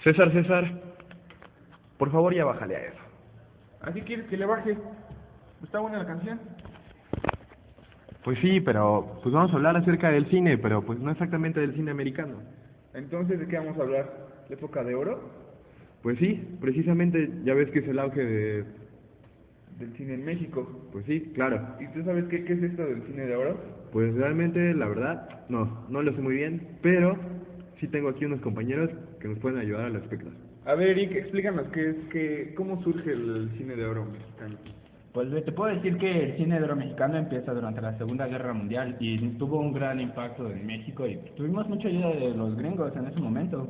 César, César, por favor ya bájale a eso. ¿Así quieres que le baje? ¿Está buena la canción? Pues sí, pero pues vamos a hablar acerca del cine, pero pues no exactamente del cine americano. Entonces, ¿de qué vamos a hablar? ¿La época de oro? Pues sí, precisamente ya ves que es el auge de... Del cine en México. Pues sí, claro. ¿Y tú sabes qué es esto del cine de oro? Pues realmente, la verdad, no lo sé muy bien, pero sí tengo aquí unos compañeros que nos pueden ayudar al respecto. A ver, Eric, explícanos cómo surge el cine de oro mexicano. Pues te puedo decir que el cine de oro mexicano empieza durante la Segunda Guerra Mundial y tuvo un gran impacto en México y tuvimos mucha ayuda de los gringos en ese momento.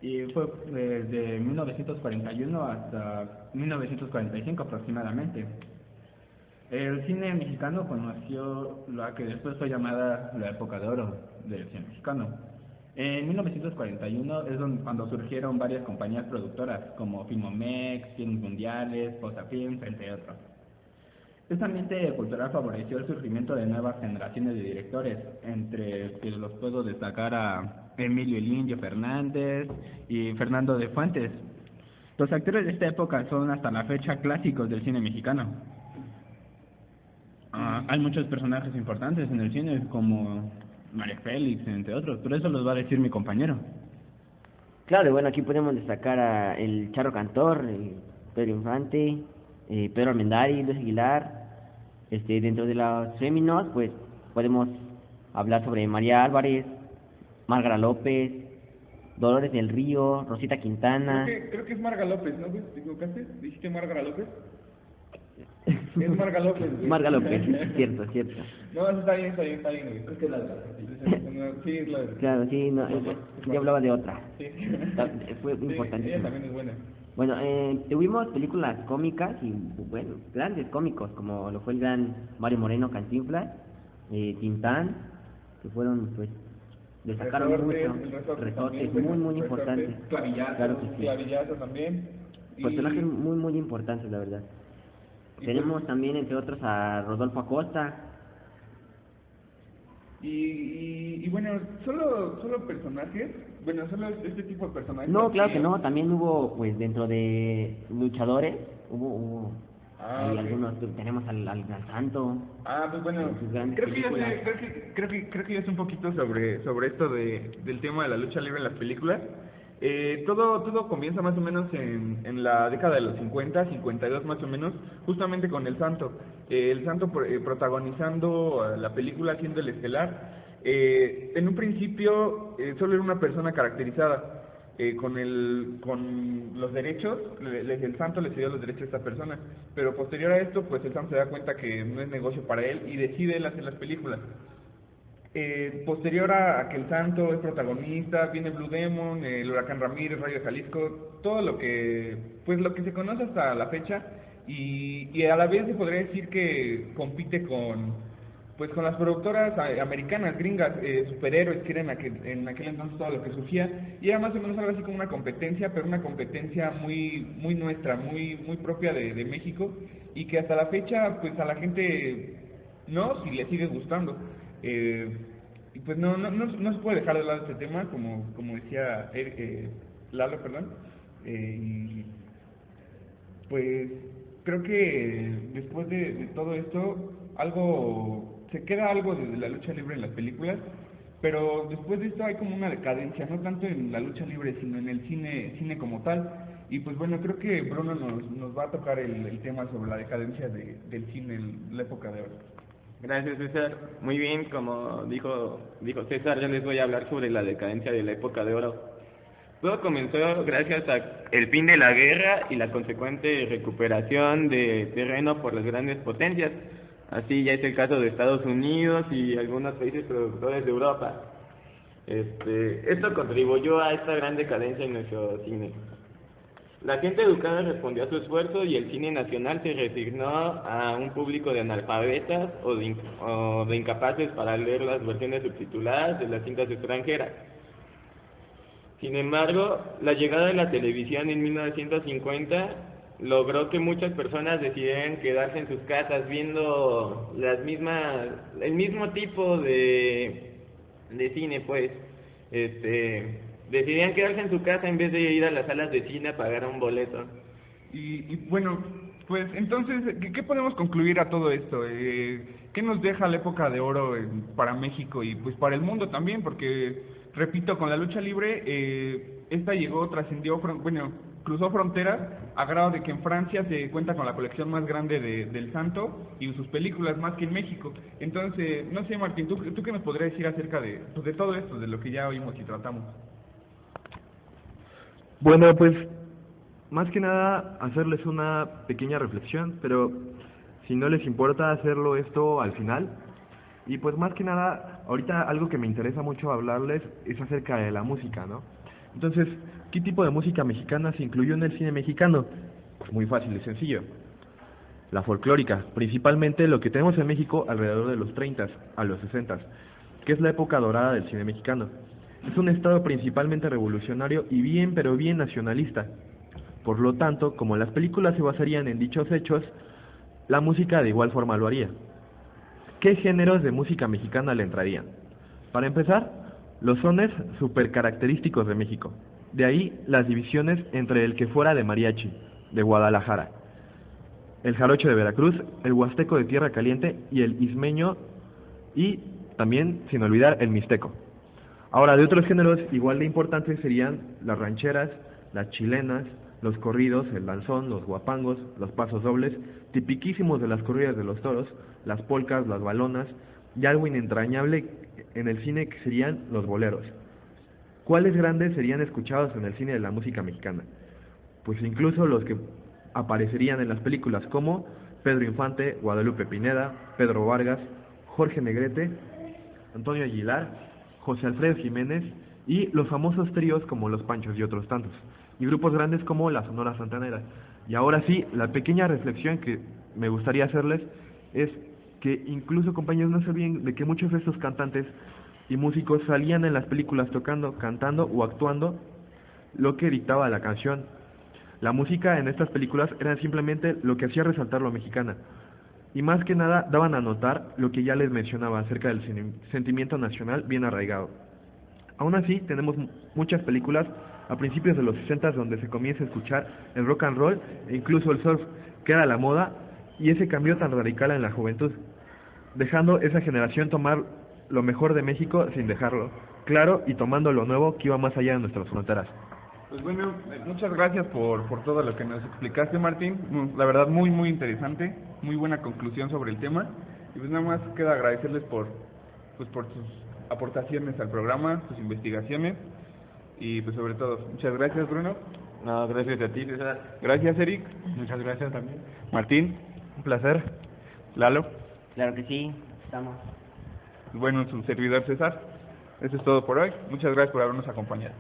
Y fue desde 1941 hasta 1945 aproximadamente. El cine mexicano conoció la que después fue llamada la época de oro del cine mexicano. En 1941 es cuando surgieron varias compañías productoras como Filmomex, Films Mundiales, Posa Films, entre otros. Este ambiente cultural favoreció el surgimiento de nuevas generaciones de directores, entre que los puedo destacar a Emilio Elinio Fernández y Fernando de Fuentes. Los actores de esta época son hasta la fecha clásicos del cine mexicano. Hay muchos personajes importantes en el cine, como María Félix, entre otros, pero eso los va a decir mi compañero. Claro, bueno, aquí podemos destacar a el Charro Cantor, el Pedro Infante, Pedro Armendáriz, Luis Aguilar. Dentro de los féminos, pues podemos hablar sobre María Álvarez, Márgara López, Dolores del Río, Rosita Quintana. Creo que es Marga López, ¿no? ¿Te equivocaste? ¿Dijiste Márgara López? Es Marga López, güey. Marga López, cierto. No, eso está bien, güey. Es que es la de Sí, es la de Claro, sí, no, yo hablaba de otra. Sí. Fue Sí, importantísimo. ella también es buena. Bueno, tuvimos películas cómicas y, bueno, grandes cómicos, como lo fue el gran Mario Moreno Cantinflas, Tintán, que fueron, pues, destacaron mucho, resortes muy importantes. Clavillazo, Claro que sí. Clavillazo también. Personajes muy importantes, la verdad. Tenemos también, entre otros, a Rodolfo Acosta. Y bueno, solo personajes, bueno, solo este tipo de personajes. No, claro que no, también hubo, pues, dentro de luchadores, hubo Ah, hay ok. algunos, tenemos al Santo. Pues bueno, en sus grandes creo que ya películas. sé, creo que ya sé un poquito sobre esto del tema de la lucha libre en las películas. Todo comienza más o menos en la década de los 50, 52 más o menos, justamente con el Santo. El Santo protagonizando la película, siendo el estelar. En un principio solo era una persona caracterizada. Con los derechos, el santo le cedió los derechos a esta persona, pero posterior a esto, pues el santo se da cuenta que no es negocio para él y decide él hacer las películas. Posterior a que el santo es protagonista, viene Blue Demon, el Huracán Ramírez, Rayo de Jalisco, todo lo que se conoce hasta la fecha, y a la vez se podría decir que compite con las productoras americanas, gringas, superhéroes, que era en aquel entonces todo lo que surgía, y era más o menos algo así como una competencia, pero una competencia muy nuestra, muy propia de México, y que hasta la fecha, pues a la gente si le sigue gustando. Y pues no se puede dejar de lado este tema, como decía Lalo, perdón, y pues creo que después de todo esto, se queda algo de la lucha libre en las películas, pero después de esto hay como una decadencia, no tanto en la lucha libre, sino en el cine como tal. Y pues bueno, creo que Bruno nos va a tocar el tema sobre la decadencia del cine en la época de oro. Gracias, César. Muy bien, como dijo César, yo les voy a hablar sobre la decadencia de la época de oro. Todo comenzó gracias al fin de la guerra y la consecuente recuperación de terreno por las grandes potencias. Así ya es el caso de Estados Unidos y algunos países productores de Europa. Esto contribuyó a esta gran decadencia en nuestro cine. La gente educada respondió a su esfuerzo y el cine nacional se resignó a un público de analfabetas o de incapaces para leer las versiones subtituladas de las cintas extranjeras. Sin embargo, la llegada de la televisión en 1950 logró que muchas personas decidieran quedarse en sus casas viendo el mismo tipo de cine, pues. decidían quedarse en su casa en vez de ir a las salas de cine a pagar un boleto. Y bueno, pues entonces, ¿qué podemos concluir a todo esto? ¿Qué nos deja la época de oro para México y pues para el mundo también? Porque, repito, con la lucha libre, esta llegó, trascendió, bueno, cruzó fronteras a grado de que en Francia se cuenta con la colección más grande del Santo y sus películas más que en México. Entonces, no sé, Martín, ¿tú qué nos podrías decir acerca pues, de todo esto, de lo que ya oímos y tratamos? Bueno, pues más que nada hacerles una pequeña reflexión, pero si no les importa hacerlo esto al final. Y pues más que nada, ahorita algo que me interesa mucho hablarles es acerca de la música, ¿no? Entonces, ¿qué tipo de música mexicana se incluyó en el cine mexicano? Pues muy fácil y sencillo. La folclórica, principalmente lo que tenemos en México alrededor de los 30 a los 60, que es la época dorada del cine mexicano. Es un estado principalmente revolucionario y bien, pero bien nacionalista. Por lo tanto, como las películas se basarían en dichos hechos, la música de igual forma lo haría. ¿Qué géneros de música mexicana le entrarían? Para empezar, los sones super característicos de México. De ahí las divisiones entre el que fuera de mariachi, de Guadalajara, el jarocho de Veracruz, el huasteco de Tierra Caliente y el ismeño y también, sin olvidar, el mixteco. Ahora, de otros géneros igual de importantes serían las rancheras, las chilenas, los corridos, el danzón, los guapangos, los pasos dobles, tipiquísimos de las corridas de los toros, las polcas, las balonas, y algo inentrañable en el cine que serían los boleros. ¿Cuáles grandes serían escuchados en el cine de la música mexicana? Pues incluso los que aparecerían en las películas como Pedro Infante, Guadalupe Pineda, Pedro Vargas, Jorge Negrete, Antonio Aguilar, José Alfredo Jiménez y los famosos tríos como Los Panchos y otros tantos, y grupos grandes como la Sonora Santanera. Y ahora sí, la pequeña reflexión que me gustaría hacerles es que incluso, compañeros, no se olviden de que muchos de estos cantantes y músicos salían en las películas tocando, cantando o actuando lo que dictaba la canción. La música en estas películas era simplemente lo que hacía resaltar lo mexicana. Y más que nada daban a notar lo que ya les mencionaba acerca del sentimiento nacional bien arraigado. Aún así, tenemos muchas películas a principios de los 60 donde se comienza a escuchar el rock and roll e incluso el surf, que era la moda, y ese cambio tan radical en la juventud, dejando esa generación tomar lo mejor de México sin dejarlo, claro, y tomando lo nuevo que iba más allá de nuestras fronteras. Pues bueno, muchas gracias por todo lo que nos explicaste, Martín. La verdad, muy interesante, muy buena conclusión sobre el tema. Y pues nada más queda agradecerles por sus aportaciones al programa, sus investigaciones. Y pues sobre todo, muchas gracias, Bruno. No, gracias a ti, César. Gracias, Eric. Muchas gracias también. Martín, un placer. Lalo. Claro que sí, estamos. Bueno, su servidor César. Eso es todo por hoy. Muchas gracias por habernos acompañado.